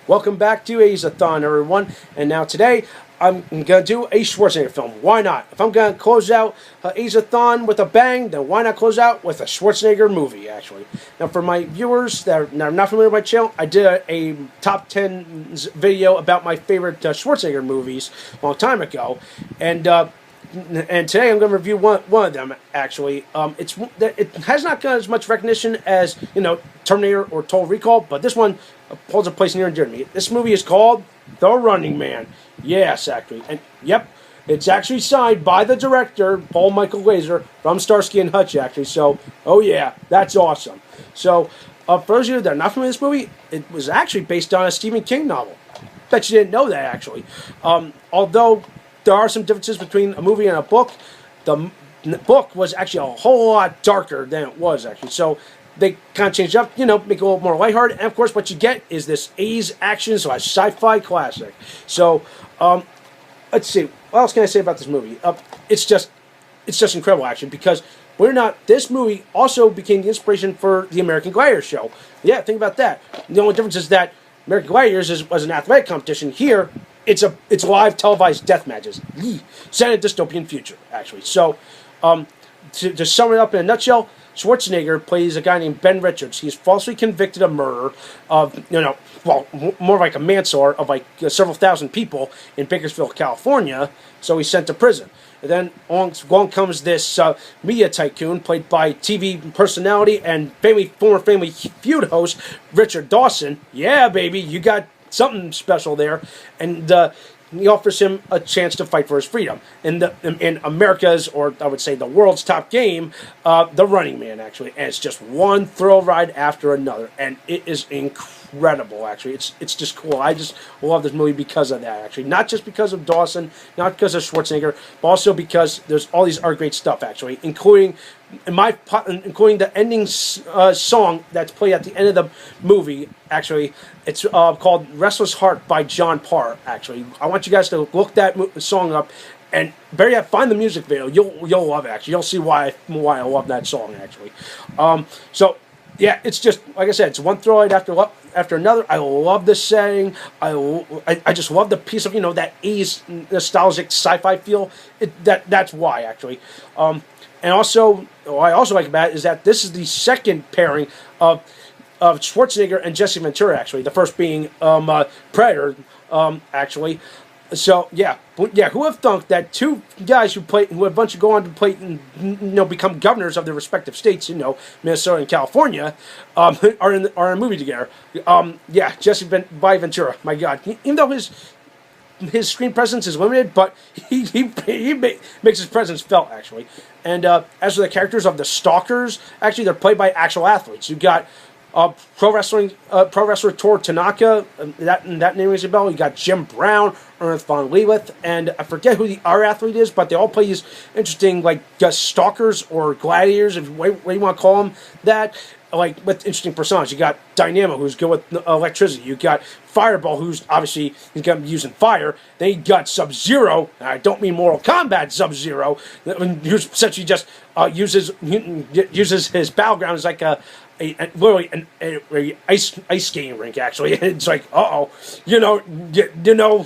Welcome back to 80s-a-thon, everyone. And now today, I'm going to do a Schwarzenegger film. Why not? If I'm going to close out 80s-a-thon with a bang, then why not close out with a Schwarzenegger movie, actually? Now, for my viewers that are not familiar with my channel, I did a top 10 video about my favorite Schwarzenegger movies a long time ago. And today I'm going to review one of them, actually. It has not got as much recognition as, Terminator or Total Recall, but this one holds a place near and dear to me. This movie is called The Running Man. Yes, actually. And, yep, it's actually signed by the director, Paul Michael Glaser, from Starsky and Hutch, actually. So, oh yeah, that's awesome. So, for those of you that are not familiar with this movie, it was actually based on a Stephen King novel. Bet you didn't know that, actually. Although there are some differences between a movie and a book, the book was actually a whole lot darker than it was, actually. So they kind of changed up, make it a little more lighthearted. And, of course, what you get is this 80s action / sci-fi classic. So, let's see. What else can I say about this movie? It's just incredible, actually, because this movie also became the inspiration for the American Gladiator show. Yeah, think about that. The only difference is that American Gladiators was an athletic competition. Here, it's live televised death matches. Set in a dystopian future, actually. So, to sum it up in a nutshell, Schwarzenegger plays a guy named Ben Richards. He's falsely convicted of murder of, more like a manslaughter of several thousand people in Bakersfield, California. So he's sent to prison. And then along comes this media tycoon played by TV personality and former Family Feud host Richard Dawson. Yeah, baby, you got something special there. And he offers him a chance to fight for his freedom in America's, or I would say the world's top game, The Running Man, actually. And it's just one thrill ride after another, and it is incredible, actually. It's just cool. I just love this movie because of that, actually. Not just because of Dawson, not because of Schwarzenegger, but also because there's all these other great stuff, actually, including the ending song that's played at the end of the movie. Actually, it's called "Restless Heart" by John Parr. Actually, I want you guys to look that song up, and better yet, find the music video. You'll love it. Actually, you'll see why I love that song. Actually, so yeah, it's just like I said, it's one thrill ride after another. I love the setting. I just love the piece of that 80s nostalgic sci-fi feel. That's why, actually. And also, what I also like about it is that this is the second pairing of Schwarzenegger and Jesse Ventura, actually. The first being Predator, actually. So, yeah. Who have thunk that two guys who eventually go on to play and become governors of their respective states, Minnesota and California, are in a movie together. Jesse Ventura, my God. Even though his screen presence is limited, but he makes his presence felt, actually. And as for the characters of the Stalkers, actually they're played by actual athletes. You got pro wrestler Tor Tanaka, that name rings a bell. You got Jim Brown, Ernest Von Leavenworth, and I forget who the other athlete is, but they all play these interesting stalkers or gladiators, if what you want to call them, that. With interesting personages. You got Dynamo, who's good with electricity. You got Fireball, who's obviously he's going to be using fire. Then you got Sub-Zero. I don't mean Mortal Kombat Sub-Zero, who essentially just uses his battleground as like literally an ice skating rink. Actually, it's like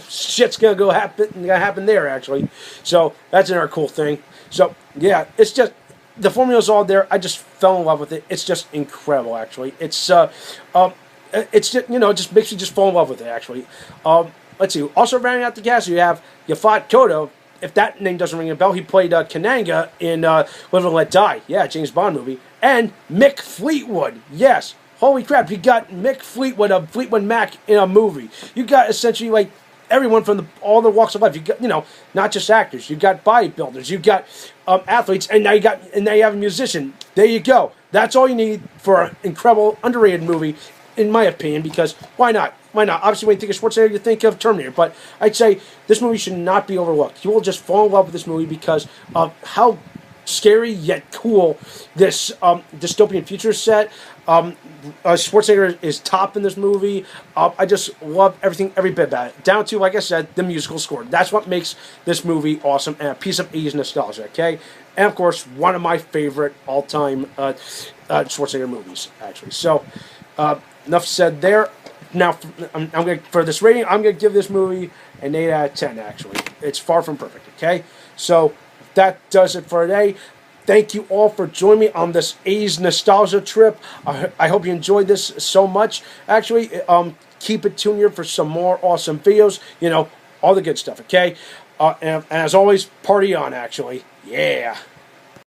shit's gonna happen there. Actually, so that's another cool thing. So yeah, it's just. The formula's all there. I just fell in love with it. It's just incredible, actually. It's just just makes you just fall in love with it, actually. Let's see. Also rounding out the cast, you have Yaphet Kotto. If that name doesn't ring a bell, he played Kananga in Live and Let Die. Yeah, James Bond movie. And Mick Fleetwood. Yes. Holy crap! You got Mick Fleetwood of Fleetwood Mac in a movie. You got essentially everyone from all the walks of life. You got, not just actors. You got bodybuilders. You got athletes, and now you have a musician. There you go. That's all you need for an incredible, underrated movie, in my opinion. Because why not? Why not? Obviously, when you think of Schwarzenegger, you think of Terminator. But I'd say this movie should not be overlooked. You will just fall in love with this movie because of how scary yet cool this dystopian future set. Schwarzenegger is top in this movie. I just love every bit about it. Down to, like I said, the musical score. That's what makes this movie awesome and a piece of 80s nostalgia, okay? And, of course, one of my favorite all-time Schwarzenegger movies, actually. So, enough said there. Now, for this rating, I'm going to give this movie an 8 out of 10, actually. It's far from perfect, okay? So, that does it for today. Thank you all for joining me on this 80s nostalgia trip. I hope you enjoyed this so much. Actually, keep it tuned here for some more awesome videos. You know, all the good stuff, okay? And as always, party on, actually. Yeah.